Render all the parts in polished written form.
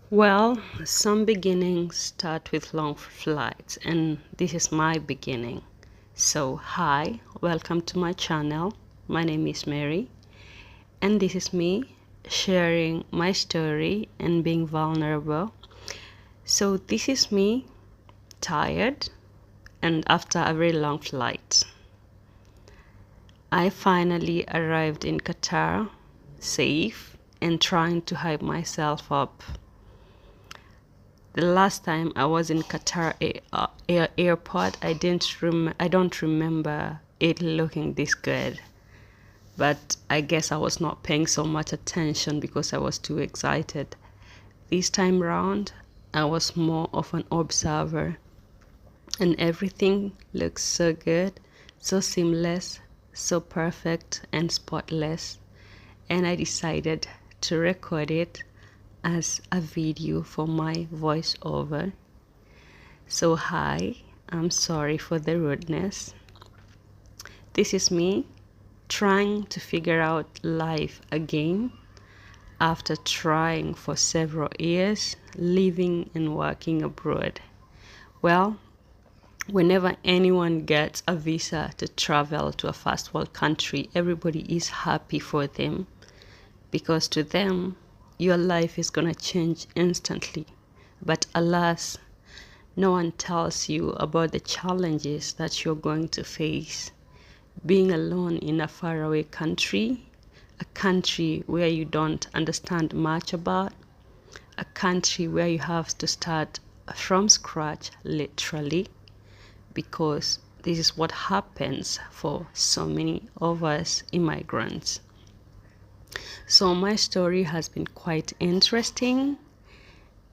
Well, some beginnings start with long flights, and this is my beginning. So, hi, welcome to my channel. My name is Mary, and this is me sharing my story and being vulnerable. So, this is me tired and after a very long flight. I finally arrived in Qatar, safe and trying to hype myself up. The last time I was in Qatar airport, I don't remember it looking this good. But I guess I was not paying so much attention because I was too excited. This time round, I was more of an observer, and everything looks so good, so seamless, so perfect and spotless. And I decided to record it as a video for my voiceover. So hi, I'm sorry for the rudeness. This is me trying to figure out life again after trying for several years living and working abroad. Well, whenever anyone gets a visa to travel to a first world country, everybody is happy for them because to them, your life is gonna change instantly. But alas, no one tells you about the challenges that you're going to face. Being alone in a faraway country, a country where you don't understand much about, a country where you have to start from scratch, literally, because this is what happens for so many of us immigrants. So my story has been quite interesting,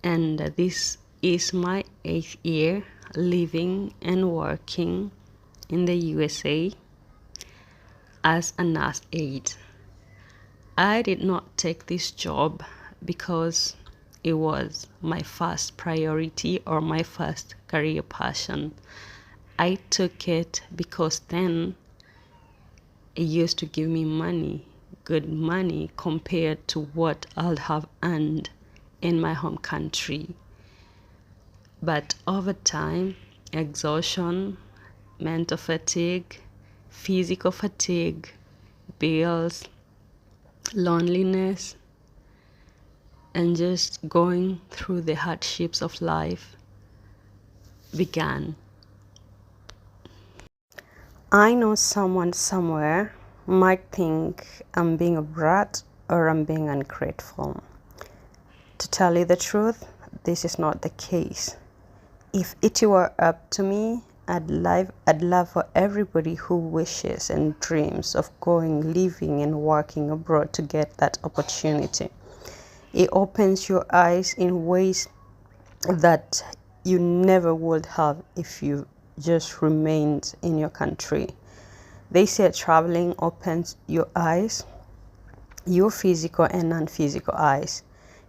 and this is my 8th year living and working in the USA as a nurse aide. I did not take this job because it was my first priority or my first career passion. I took it because then it used to give me money, good money, compared to what I'd have earned in my home country. But over time, exhaustion, mental fatigue, physical fatigue, bills, loneliness, and just going through the hardships of life began. I know someone somewhere might think I'm being a brat or I'm being ungrateful. To tell you the truth, this is not the case. If it were up to me, I'd love for everybody who wishes and dreams of going, living and working abroad to get that opportunity. It opens your eyes in ways that you never would have if you just remained in your country. They say traveling opens your eyes, your physical and non-physical eyes.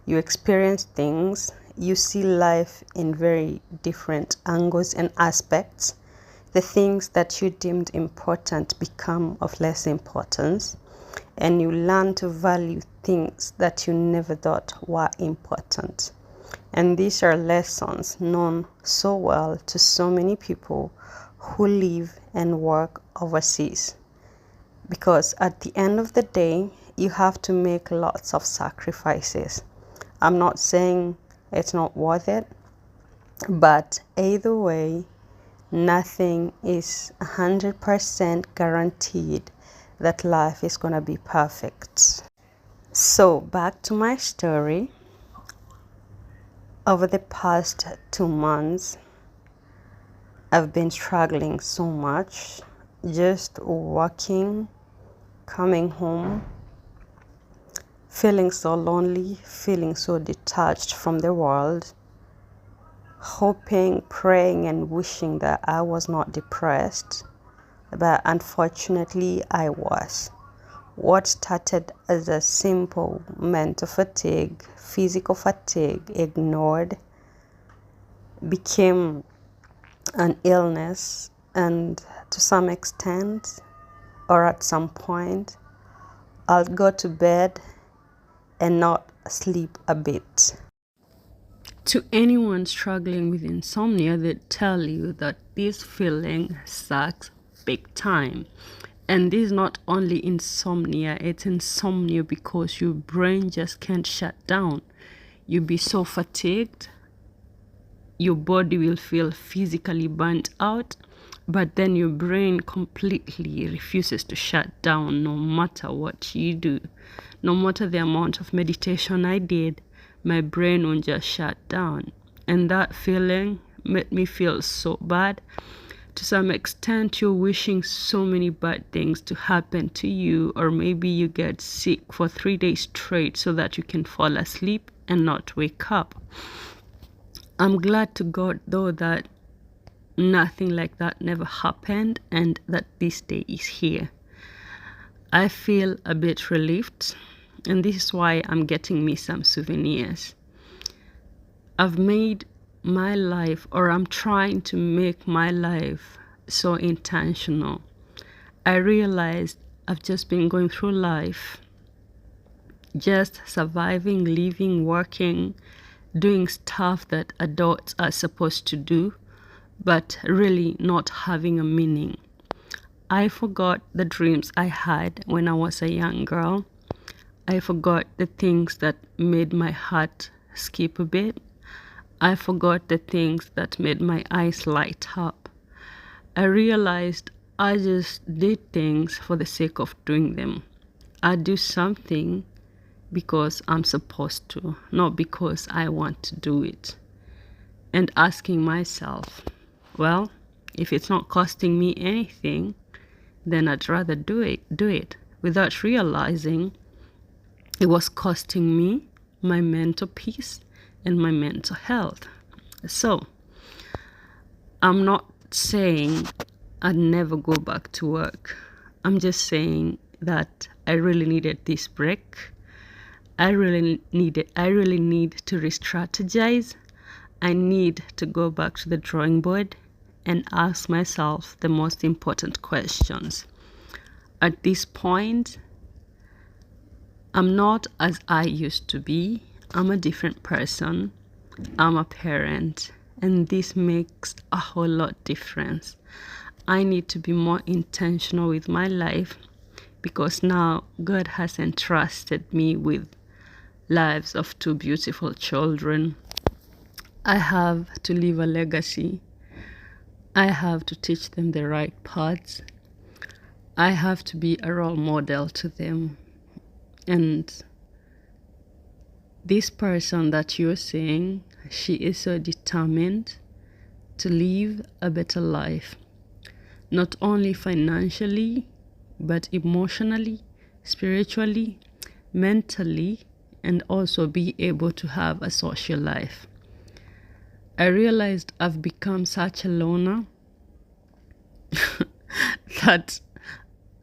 You experience things, you see life in very different angles and aspects. The things that you deemed important become of less importance, and you learn to value things that you never thought were important. And these are lessons known so well to so many people who live and work overseas. Because at the end of the day, you have to make lots of sacrifices. I'm not saying it's not worth it, but either way, nothing is 100% guaranteed that life is going to be perfect. So back to my story. Over the past 2 months, I've been struggling so much, just working, coming home, feeling so lonely, feeling so detached from the world, hoping, praying, and wishing that I was not depressed, but unfortunately I was. What started as a simple mental fatigue, physical fatigue, ignored, became an illness, and to some extent, or at some point, I'll go to bed and not sleep a bit. To anyone struggling with insomnia, they tell you that this feeling sucks big time. And this is not only insomnia, it's insomnia because your brain just can't shut down. You'll be so fatigued, your body will feel physically burnt out, but then your brain completely refuses to shut down no matter what you do. No matter the amount of meditation I did, my brain won't just shut down. And that feeling made me feel so bad. To some extent, you're wishing so many bad things to happen to you, or maybe you get sick for 3 days straight so that you can fall asleep and not wake up. I'm glad to God, though, that nothing like that never happened and that this day is here. I feel a bit relieved, and this is why I'm getting me some souvenirs. I've made my life, or I'm trying to make my life so intentional. I realized I've just been going through life, just surviving, living, working, doing stuff that adults are supposed to do, but really not having a meaning. I forgot the dreams I had when I was a young girl. I forgot the things that made my heart skip a bit. I forgot the things that made my eyes light up. I realized I just did things for the sake of doing them. I do something because I'm supposed to, not because I want to do it. And asking myself, well, if it's not costing me anything, then I'd rather do it without realizing it was costing me my mental peace and my mental health. So I'm not saying I'd never go back to work. I'm just saying that I really needed this break. I really need to re-strategize. I need to go back to the drawing board and ask myself the most important questions. At this point, I'm not as I used to be. I'm a different person. I'm a parent, and this makes a whole lot difference. I need to be more intentional with my life because now God has entrusted me with lives of 2 beautiful children. I have to leave a legacy. I have to teach them the right paths. I have to be a role model to them. And this person that you're seeing, she is so determined to live a better life, not only financially, but emotionally, spiritually, mentally, and also be able to have a social life. I realized I've become such a loner that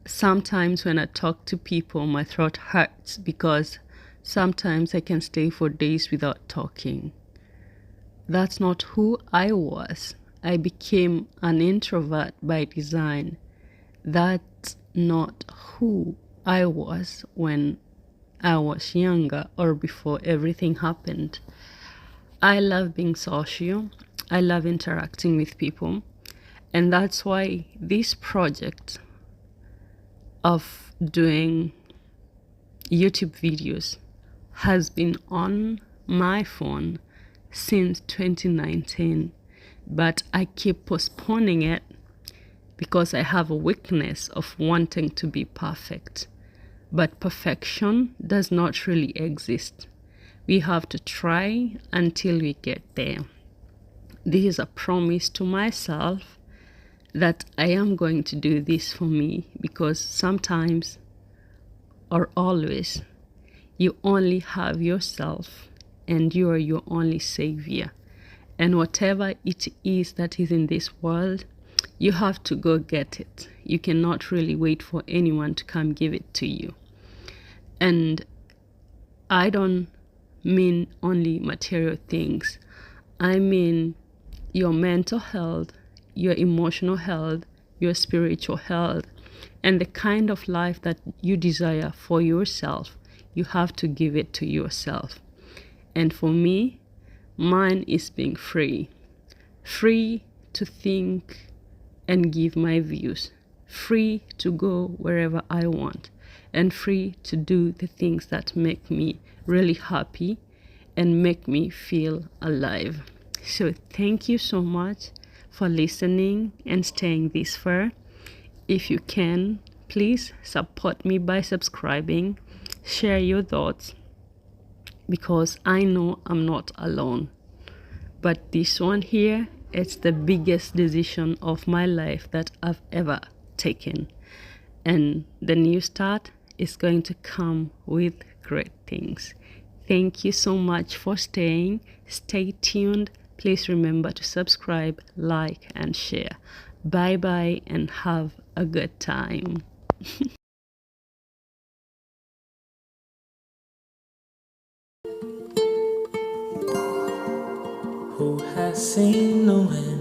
sometimes when I talk to people, my throat hurts because sometimes I can stay for days without talking. That's not who I was. I became an introvert by design. That's not who I was when I was younger or before everything happened. I love being social. I love interacting with people. And that's why this project of doing YouTube videos has been on my phone since 2019. But I keep postponing it because I have a weakness of wanting to be perfect. But perfection does not really exist. We have to try until we get there. This is a promise to myself that I am going to do this for me, because sometimes or always you only have yourself and you are your only savior. And whatever it is that is in this world, you have to go get it. You cannot really wait for anyone to come give it to you. And I don't mean only material things. I mean your mental health, your emotional health, your spiritual health, and the kind of life that you desire for yourself. You have to give it to yourself. And for me, Mine is being free. Free to think and give my views. Free to go wherever I want. And free to do the things that make me really happy and make me feel alive. So thank you so much for listening and staying this far. If you can, please support me by subscribing, share your thoughts, because I know I'm not alone. But this one here, it's the biggest decision of my life that I've ever taken. And the new start is going to come with great things. Thank you so much for staying. Stay tuned. Please remember to subscribe, like, and share. Bye bye and have a good time. Who has seen no end?